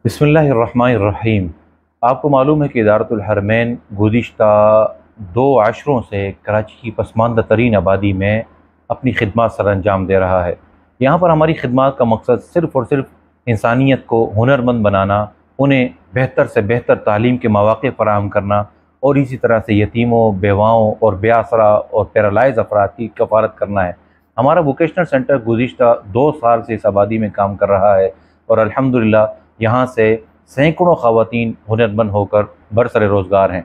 बिस्मिल्लाहिर्रहमानिर्रहीम। आपको मालूम है कि इदारतुल हरमैन गुज़िश्ता 2 अशरों से कराची की पसमानदा तरीन आबादी में अपनी खिदमत सर अंजाम दे रहा है। यहाँ पर हमारी खिदमत का मकसद सिर्फ़ और सिर्फ इंसानियत को हुनरमंद बनाना, उन्हें बेहतर से बेहतर तालीम के मौक़े फ़राहम करना और इसी तरह से यतीमों, बेवाओं और बेआसरा और पैरालाइज़ अफराद की कफ़ालत करना है। हमारा वोकेशनल सेंटर गुज़िश्ता 2 साल से इस आबादी में काम कर रहा है और अल्हम्दुलिल्लाह यहाँ से सैकड़ों ख़वातीन हुनरमंद होकर बरसरे रोज़गार हैं।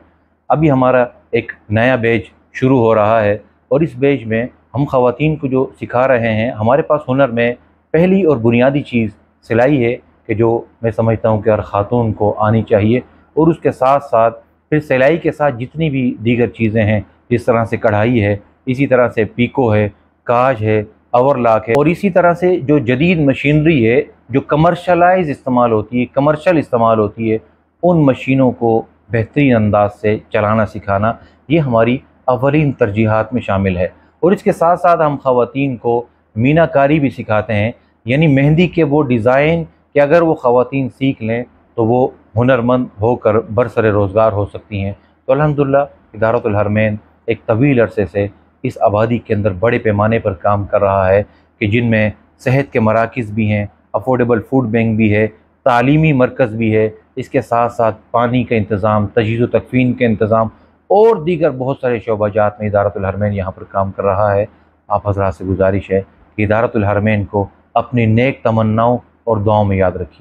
अभी हमारा एक नया बैच शुरू हो रहा है और इस बैच में हम ख़वातीन को जो सिखा रहे हैं, हमारे पास हुनर में पहली और बुनियादी चीज़ सिलाई है कि जो मैं समझता हूँ कि हर ख़ातून को आनी चाहिए। और उसके साथ साथ फिर सिलाई के साथ जितनी भी दीगर चीज़ें हैं, जिस तरह से कढ़ाई है, इसी तरह से पीको है, काज है, ओवरलॉक है और इसी तरह से जो जदीद मशीनरी है जो कमर्शल इस्तेमाल होती है, उन मशीनों को बेहतरीन अंदाज से चलाना सिखाना, ये हमारी अवलीन तरजीहात में शामिल है। और इसके साथ साथ हम ख़वातीन को मीनाकारी भी सिखाते हैं, यानी मेहंदी के वो डिज़ाइन कि अगर वो ख़वातीन सीख लें तो वो हुनरमंद होकर बरसरे रोज़गार हो सकती हैं। तो अल्हम्दुलिल्लाह इदारतुल हरमैन एक तवील अरसे से इस आबादी के अंदर बड़े पैमाने पर काम कर रहा है कि जिनमें सेहत के मराकिज़ भी हैं, अफोर्डेबल फूड बैंक भी है, तालीमी मरकज़ भी है, इसके साथ साथ पानी का इंतज़ाम, तजहीज़ व तकफ़ीन के इंतज़ाम और दीगर बहुत सारे शोबाजात में इदारतुल हरमैन यहाँ पर काम कर रहा है। आप हज़रात से गुजारिश है कि इदारतुल हरमैन को अपनी नेक तमन्नाओं और दुआओं में याद रखिए।